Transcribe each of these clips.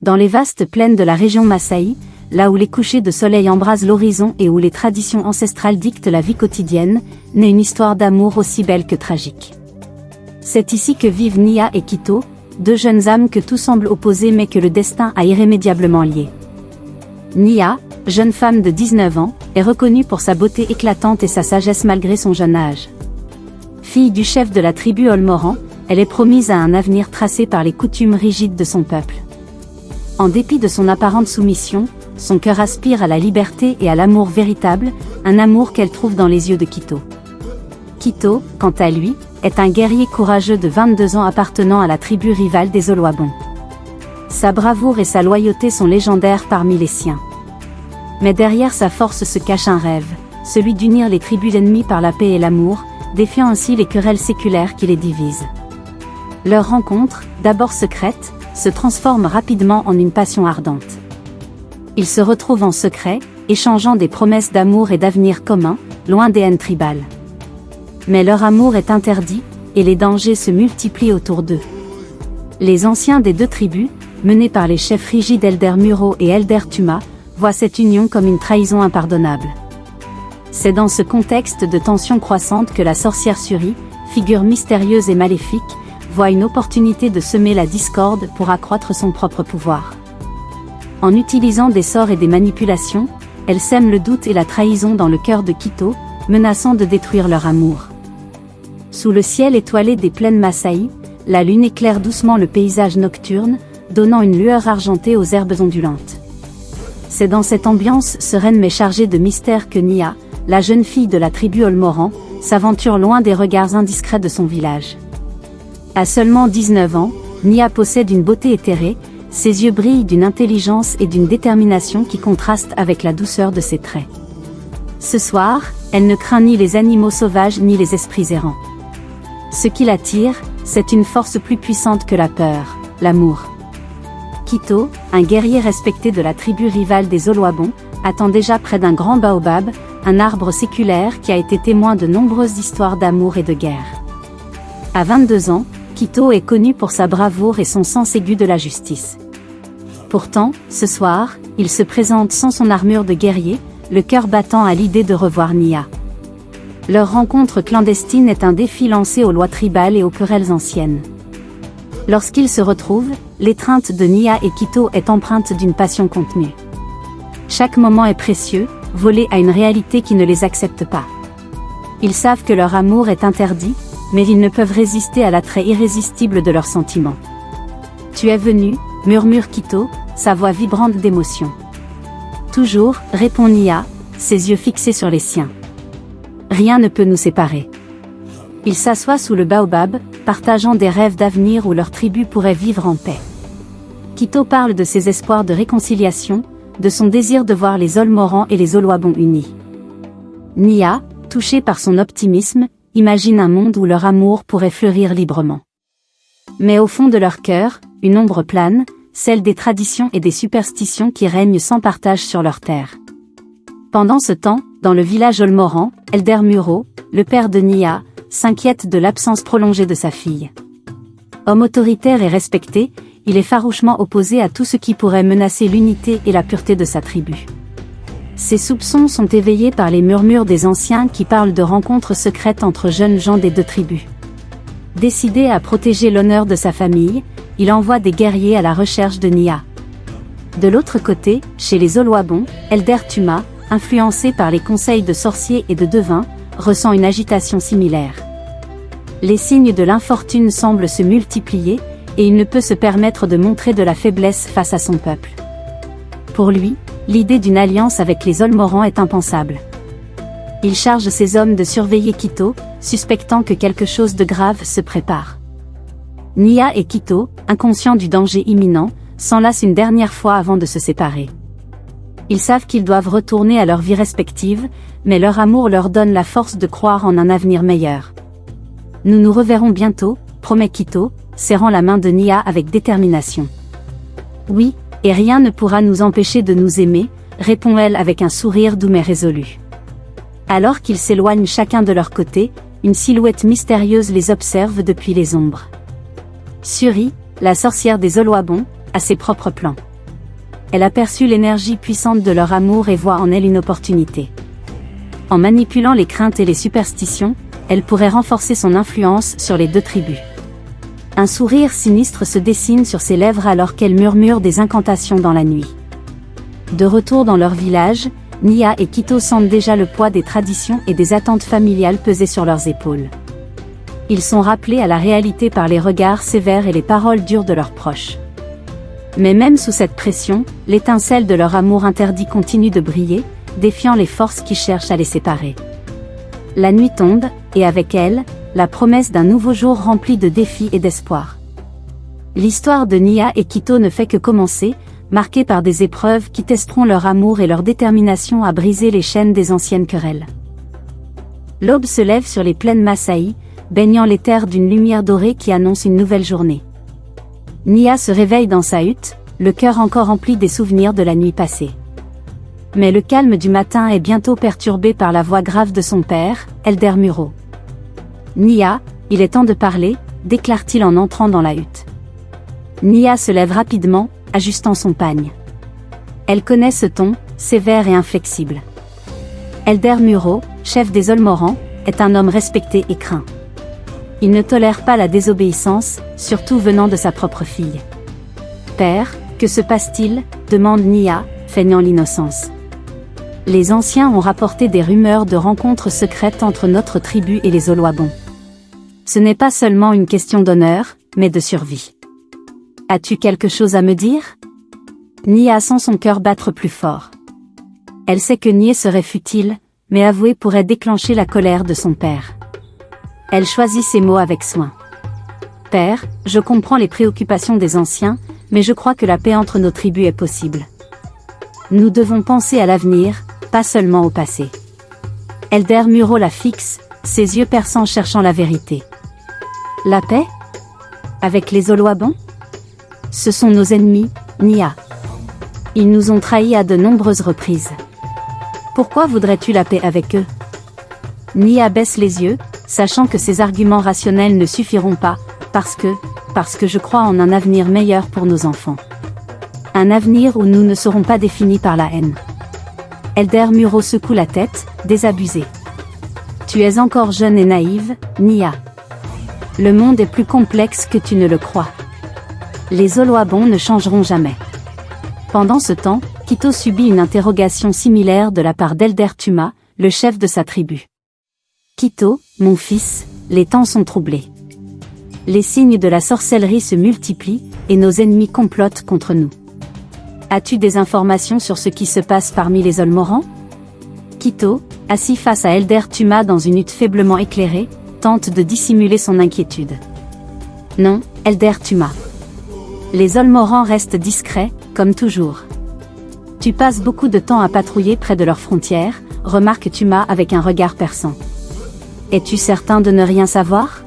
Dans les vastes plaines de la région Masaï, là où les couchers de soleil embrasent l'horizon et où les traditions ancestrales dictent la vie quotidienne, naît une histoire d'amour aussi belle que tragique. C'est ici que vivent Nia et Kito, deux jeunes âmes que tout semble opposer mais que le destin a irrémédiablement liées. Nia, jeune femme de 19 ans, est reconnue pour sa beauté éclatante et sa sagesse malgré son jeune âge. Fille du chef de la tribu Olmoran, elle est promise à un avenir tracé par les coutumes rigides de son peuple. En dépit de son apparente soumission, son cœur aspire à la liberté et à l'amour véritable, un amour qu'elle trouve dans les yeux de Kito. Kito, quant à lui, est un guerrier courageux de 22 ans appartenant à la tribu rivale des Oluwabon. Sa bravoure et sa loyauté sont légendaires parmi les siens. Mais derrière sa force se cache un rêve, celui d'unir les tribus ennemies par la paix et l'amour, défiant ainsi les querelles séculaires qui les divisent. Leur rencontre, d'abord secrète, se transforme rapidement en une passion ardente. Ils se retrouvent en secret, échangeant des promesses d'amour et d'avenir commun, loin des haines tribales. Mais leur amour est interdit, et les dangers se multiplient autour d'eux. Les anciens des deux tribus, menés par les chefs rigides Elder Muro et Elder Tuma, voient cette union comme une trahison impardonnable. C'est dans ce contexte de tension croissante que la sorcière Suri, figure mystérieuse et maléfique, voit une opportunité de semer la discorde pour accroître son propre pouvoir. En utilisant des sorts et des manipulations, elle sème le doute et la trahison dans le cœur de Kito, menaçant de détruire leur amour. Sous le ciel étoilé des plaines Masaï, la lune éclaire doucement le paysage nocturne, donnant une lueur argentée aux herbes ondulantes. C'est dans cette ambiance sereine mais chargée de mystère que Nia, la jeune fille de la tribu Olmoran, s'aventure loin des regards indiscrets de son village. À seulement 19 ans, Nia possède une beauté éthérée, ses yeux brillent d'une intelligence et d'une détermination qui contrastent avec la douceur de ses traits. Ce soir, elle ne craint ni les animaux sauvages ni les esprits errants. Ce qui l'attire, c'est une force plus puissante que la peur, l'amour. Kito, un guerrier respecté de la tribu rivale des Oluwabon, attend déjà près d'un grand baobab, un arbre séculaire qui a été témoin de nombreuses histoires d'amour et de guerre. À 22 ans, Kito est connu pour sa bravoure et son sens aigu de la justice. Pourtant, ce soir, il se présente sans son armure de guerrier, le cœur battant à l'idée de revoir Nia. Leur rencontre clandestine est un défi lancé aux lois tribales et aux querelles anciennes. Lorsqu'ils se retrouvent, l'étreinte de Nia et Kito est empreinte d'une passion contenue. Chaque moment est précieux, volé à une réalité qui ne les accepte pas. Ils savent que leur amour est interdit, mais ils ne peuvent résister à l'attrait irrésistible de leurs sentiments. « Tu es venu » murmure Kito, sa voix vibrante d'émotion. « Toujours » répond Nia, ses yeux fixés sur les siens. « Rien ne peut nous séparer. » Ils s'assoient sous le baobab, partageant des rêves d'avenir où leur tribu pourrait vivre en paix. Kito parle de ses espoirs de réconciliation, de son désir de voir les Olmoran et les Oluwabon unis. Nia, touchée par son optimisme, imagine un monde où leur amour pourrait fleurir librement. Mais au fond de leur cœur, une ombre plane, celle des traditions et des superstitions qui règnent sans partage sur leur terre. Pendant ce temps, dans le village Olmoran, Elder Muro, le père de Nia, s'inquiète de l'absence prolongée de sa fille. Homme autoritaire et respecté, il est farouchement opposé à tout ce qui pourrait menacer l'unité et la pureté de sa tribu. Ses soupçons sont éveillés par les murmures des anciens qui parlent de rencontres secrètes entre jeunes gens des deux tribus. Décidé à protéger l'honneur de sa famille, il envoie des guerriers à la recherche de Nia. De l'autre côté, chez les Oluwabon, Elder Tuma, influencé par les conseils de sorciers et de devins, ressent une agitation similaire. Les signes de l'infortune semblent se multiplier, et il ne peut se permettre de montrer de la faiblesse face à son peuple. Pour lui, l'idée d'une alliance avec les Olmoran est impensable. Il charge ses hommes de surveiller Kito, suspectant que quelque chose de grave se prépare. Nia et Kito, inconscients du danger imminent, s'enlacent une dernière fois avant de se séparer. Ils savent qu'ils doivent retourner à leur vie respective, mais leur amour leur donne la force de croire en un avenir meilleur. « Nous nous reverrons bientôt », promet Kito, serrant la main de Nia avec détermination. « Oui, et rien ne pourra nous empêcher de nous aimer », répond-elle avec un sourire doux mais résolu. Alors qu'ils s'éloignent chacun de leur côté, une silhouette mystérieuse les observe depuis les ombres. Suri, la sorcière des Oluwabon, a ses propres plans. elle aperçut l'énergie puissante de leur amour et voit en elle une opportunité. En manipulant les craintes et les superstitions, elle pourrait renforcer son influence sur les deux tribus. Un sourire sinistre se dessine sur ses lèvres alors qu'elle murmure des incantations dans la nuit. De retour dans leur village, Nia et Quito sentent déjà le poids des traditions et des attentes familiales peser sur leurs épaules. Ils sont rappelés à la réalité par les regards sévères et les paroles dures de leurs proches. Mais même sous cette pression, l'étincelle de leur amour interdit continue de briller, défiant les forces qui cherchent à les séparer. La nuit tombe, et avec elle, la promesse d'un nouveau jour rempli de défis et d'espoir. L'histoire de Nia et Quito ne fait que commencer, marquée par des épreuves qui testeront leur amour et leur détermination à briser les chaînes des anciennes querelles. L'aube se lève sur les plaines Masaï, baignant les terres d'une lumière dorée qui annonce une nouvelle journée. Nia se réveille dans sa hutte, le cœur encore rempli des souvenirs de la nuit passée. Mais le calme du matin est bientôt perturbé par la voix grave de son père, Elder Muro. « Nia, il est temps de parler », déclare-t-il en entrant dans la hutte. Nia se lève rapidement, ajustant son pagne. Elle connaît ce ton, sévère et inflexible. Elder Muro, chef des Olmorans, est un homme respecté et craint. Il ne tolère pas la désobéissance, surtout venant de sa propre fille. « Père, que se passe-t-il » demande Nia, feignant l'innocence. Les anciens ont rapporté des rumeurs de rencontres secrètes entre notre tribu et les Oloabons. Ce n'est pas seulement une question d'honneur, mais de survie. As-tu quelque chose à me dire ? Nia sent son cœur battre plus fort. Elle sait que nier serait futile, mais avouer pourrait déclencher la colère de son père. Elle choisit ses mots avec soin. « Père, je comprends les préoccupations des anciens, mais je crois que la paix entre nos tribus est possible. Nous devons penser à l'avenir, pas seulement au passé. » Elder Muro la fixe, ses yeux perçants cherchant la vérité. « La paix ? Avec les Oloabons ? Ce sont nos ennemis, Nia. Ils nous ont trahis à de nombreuses reprises. Pourquoi voudrais-tu la paix avec eux ? » Nia baisse les yeux, sachant que ses arguments rationnels ne suffiront pas, parce que je crois en un avenir meilleur pour nos enfants. Un avenir où nous ne serons pas définis par la haine. Elder Muro secoue la tête, désabusé. Tu es encore jeune et naïve, Nia. Le monde est plus complexe que tu ne le crois. Les Oloabons ne changeront jamais. Pendant ce temps, Quito subit une interrogation similaire de la part d'Elder Tuma, le chef de sa tribu. Quito, mon fils, les temps sont troublés. Les signes de la sorcellerie se multiplient, et nos ennemis complotent contre nous. As-tu des informations sur ce qui se passe parmi les Olmorans ? Quito, assis face à Elder Tuma dans une hutte faiblement éclairée, tente de dissimuler son inquiétude. Non, Elder Tuma. Les Olmorans restent discrets, comme toujours. Tu passes beaucoup de temps à patrouiller près de leurs frontières, remarque Tuma avec un regard perçant. Es-tu certain de ne rien savoir ?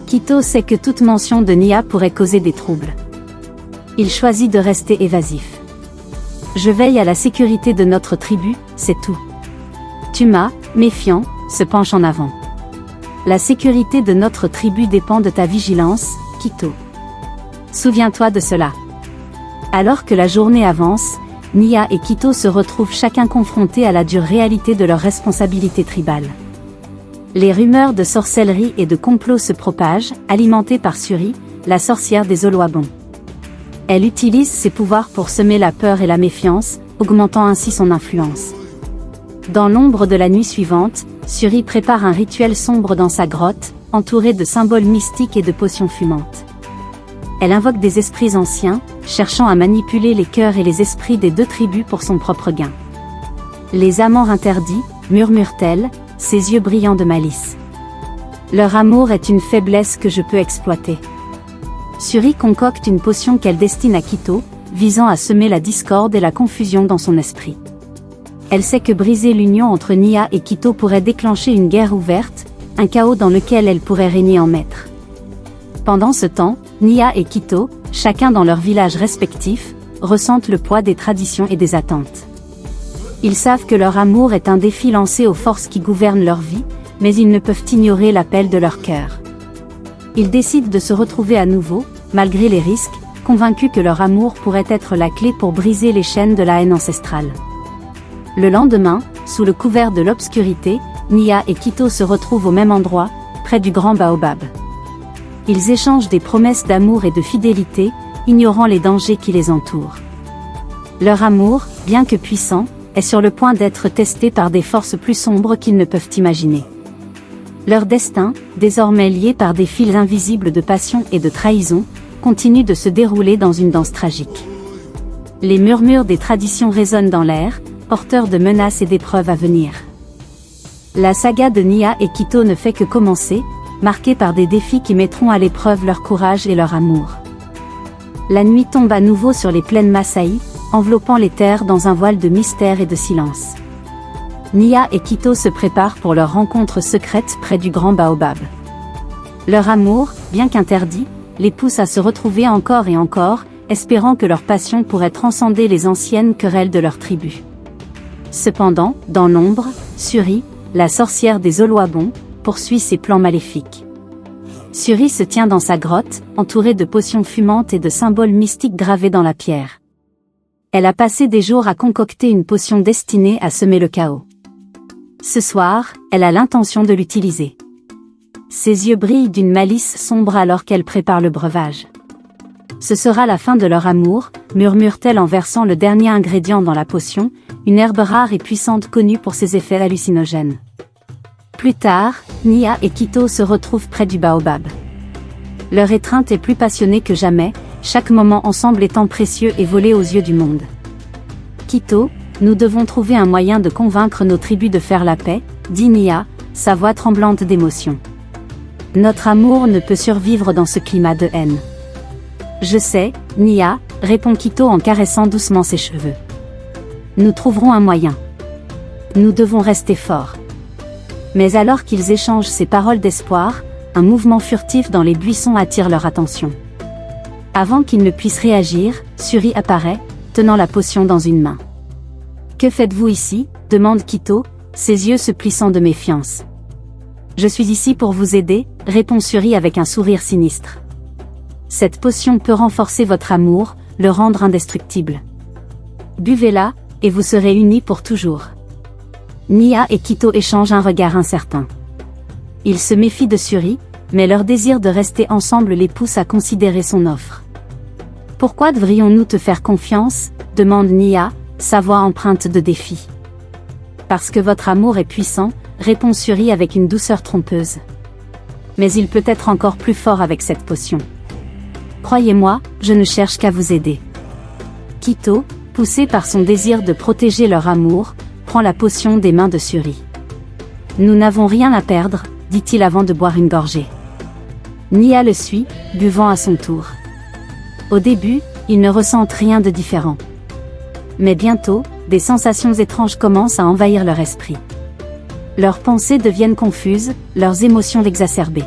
Quito sait que toute mention de Nia pourrait causer des troubles. Il choisit de rester évasif. Je veille à la sécurité de notre tribu, c'est tout. Tuma, méfiant, se penche en avant. La sécurité de notre tribu dépend de ta vigilance, Quito. Souviens-toi de cela. Alors que la journée avance, Nia et Quito se retrouvent chacun confrontés à la dure réalité de leurs responsabilités tribales. Les rumeurs de sorcellerie et de complot se propagent, alimentées par Suri, la sorcière des Oloabons. Elle utilise ses pouvoirs pour semer la peur et la méfiance, augmentant ainsi son influence. Dans l'ombre de la nuit suivante, Suri prépare un rituel sombre dans sa grotte, entouré de symboles mystiques et de potions fumantes. Elle invoque des esprits anciens, cherchant à manipuler les cœurs et les esprits des deux tribus pour son propre gain. Les amants interdits, murmure-t-elle, ses yeux brillants de malice. Leur amour est une faiblesse que je peux exploiter. Suri concocte une potion qu'elle destine à Quito, visant à semer la discorde et la confusion dans son esprit. Elle sait que briser l'union entre Nia et Quito pourrait déclencher une guerre ouverte, un chaos dans lequel elle pourrait régner en maître. Pendant ce temps, Nia et Quito, chacun dans leur village respectif, ressentent le poids des traditions et des attentes. Ils savent que leur amour est un défi lancé aux forces qui gouvernent leur vie, mais ils ne peuvent ignorer l'appel de leur cœur. Ils décident de se retrouver à nouveau, malgré les risques, convaincus que leur amour pourrait être la clé pour briser les chaînes de la haine ancestrale. Le lendemain, sous le couvert de l'obscurité, Nia et Quito se retrouvent au même endroit, près du grand baobab. Ils échangent des promesses d'amour et de fidélité, ignorant les dangers qui les entourent. Leur amour, bien que puissant, est sur le point d'être testé par des forces plus sombres qu'ils ne peuvent imaginer. Leur destin, désormais lié par des fils invisibles de passion et de trahison, continue de se dérouler dans une danse tragique. Les murmures des traditions résonnent dans l'air, porteurs de menaces et d'épreuves à venir. La saga de Nia et Quito ne fait que commencer, marquée par des défis qui mettront à l'épreuve leur courage et leur amour. La nuit tombe à nouveau sur les plaines Masaï, enveloppant les terres dans un voile de mystère et de silence. Nia et Quito se préparent pour leur rencontre secrète près du grand baobab. Leur amour, bien qu'interdit, les pousse à se retrouver encore et encore, espérant que leur passion pourrait transcender les anciennes querelles de leur tribu. Cependant, dans l'ombre, Suri, la sorcière des Oloabons, poursuit ses plans maléfiques. Suri se tient dans sa grotte, entourée de potions fumantes et de symboles mystiques gravés dans la pierre. Elle a passé des jours à concocter une potion destinée à semer le chaos. Ce soir, elle a l'intention de l'utiliser. Ses yeux brillent d'une malice sombre alors qu'elle prépare le breuvage. Ce sera la fin de leur amour, murmure-t-elle en versant le dernier ingrédient dans la potion, une herbe rare et puissante connue pour ses effets hallucinogènes. Plus tard, Nia et Quito se retrouvent près du baobab. Leur étreinte est plus passionnée que jamais, chaque moment ensemble étant précieux et volé aux yeux du monde. Quito, nous devons trouver un moyen de convaincre nos tribus de faire la paix, dit Nia, sa voix tremblante d'émotion. Notre amour ne peut survivre dans ce climat de haine. Je sais, Nia, répond Quito en caressant doucement ses cheveux. Nous trouverons un moyen. Nous devons rester forts. Mais alors qu'ils échangent ces paroles d'espoir, un mouvement furtif dans les buissons attire leur attention. Avant qu'ils ne puissent réagir, Suri apparaît, tenant la potion dans une main. « Que faites-vous ici » demande Quito, ses yeux se plissant de méfiance. « Je suis ici pour vous aider » répond Suri avec un sourire sinistre. « Cette potion peut renforcer votre amour, le rendre indestructible. Buvez-la, et vous serez unis pour toujours. » Nia et Quito échangent un regard incertain. Ils se méfient de Suri, mais leur désir de rester ensemble les pousse à considérer son offre. « Pourquoi devrions-nous te faire confiance » demande Nia, sa voix empreinte de défi. « Parce que votre amour est puissant » répond Suri avec une douceur trompeuse. « Mais il peut être encore plus fort avec cette potion. Croyez-moi, je ne cherche qu'à vous aider. » Quito, poussé par son désir de protéger leur amour, prend la potion des mains de Suri. « Nous n'avons rien à perdre » dit-il avant de boire une gorgée. Nia le suit, buvant à son tour. Au début, ils ne ressentent rien de différent. Mais bientôt, des sensations étranges commencent à envahir leur esprit. Leurs pensées deviennent confuses, leurs émotions exacerbées.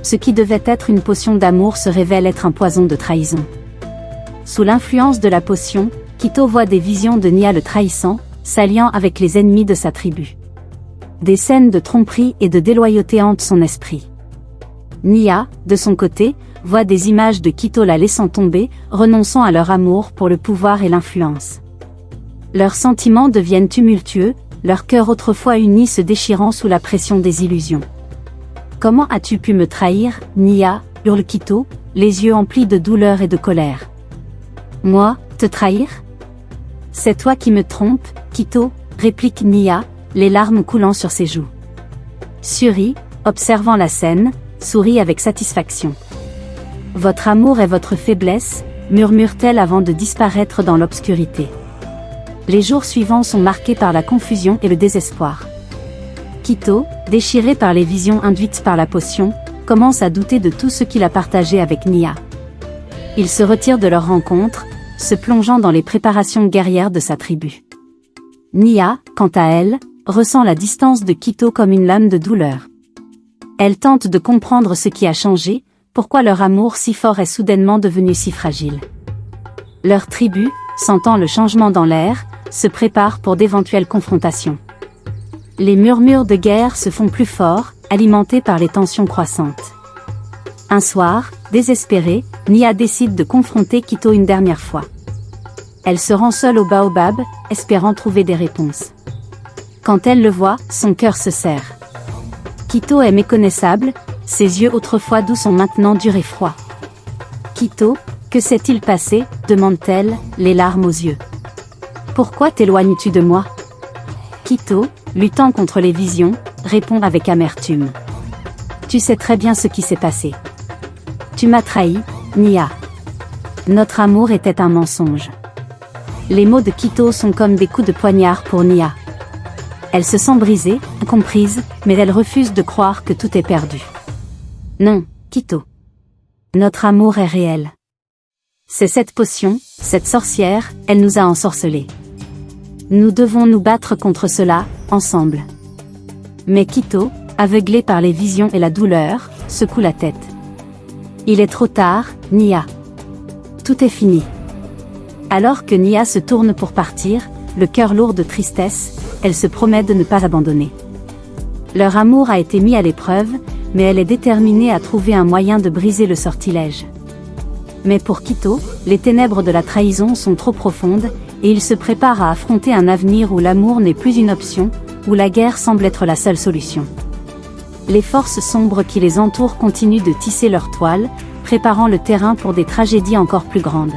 Ce qui devait être une potion d'amour se révèle être un poison de trahison. Sous l'influence de la potion, Quito voit des visions de Nia le trahissant, s'alliant avec les ennemis de sa tribu. Des scènes de tromperie et de déloyauté hantent son esprit. Nia, de son côté, voit des images de Quito la laissant tomber, renonçant à leur amour pour le pouvoir et l'influence. Leurs sentiments deviennent tumultueux, leur cœur autrefois uni se déchirant sous la pression des illusions. « Comment as-tu pu me trahir, Nia » hurle Quito, les yeux emplis de douleur et de colère. « Moi, te trahir ? C'est toi qui me trompes, Quito » réplique Nia, les larmes coulant sur ses joues. Suri, observant la scène, sourit avec satisfaction. « Votre amour est votre faiblesse » murmure-t-elle avant de disparaître dans l'obscurité. Les jours suivants sont marqués par la confusion et le désespoir. Quito, déchiré par les visions induites par la potion, commence à douter de tout ce qu'il a partagé avec Nia. Il se retire de leur rencontre, se plongeant dans les préparations guerrières de sa tribu. Nia, quant à elle, ressent la distance de Quito comme une lame de douleur. Elle tente de comprendre ce qui a changé, pourquoi leur amour si fort est soudainement devenu si fragile. Leur tribu, sentant le changement dans l'air, se prépare pour d'éventuelles confrontations. Les murmures de guerre se font plus forts, alimentés par les tensions croissantes. Un soir, désespérés, Nia décide de confronter Quito une dernière fois. Elle se rend seule au baobab, espérant trouver des réponses. Quand elle le voit, son cœur se serre. Quito est méconnaissable, ses yeux autrefois doux sont maintenant durs et froids. Quito, que s'est-il passé, demande-t-elle, les larmes aux yeux. Pourquoi t'éloignes-tu de moi? Quito, luttant contre les visions, répond avec amertume. Tu sais très bien ce qui s'est passé. Tu m'as trahi, Nia. Notre amour était un mensonge. Les mots de Quito sont comme des coups de poignard pour Nia. Elle se sent brisée, incomprise, mais elle refuse de croire que tout est perdu. Non, Quito. Notre amour est réel. C'est cette potion, cette sorcière, elle nous a ensorcelés. Nous devons nous battre contre cela, ensemble. Mais Quito, aveuglé par les visions et la douleur, secoue la tête. Il est trop tard, Nia. Tout est fini. Alors que Nia se tourne pour partir, le cœur lourd de tristesse, elle se promet de ne pas abandonner. Leur amour a été mis à l'épreuve, mais elle est déterminée à trouver un moyen de briser le sortilège. Mais pour Quito, les ténèbres de la trahison sont trop profondes, et il se prépare à affronter un avenir où l'amour n'est plus une option, où la guerre semble être la seule solution. Les forces sombres qui les entourent continuent de tisser leur toile, préparant le terrain pour des tragédies encore plus grandes.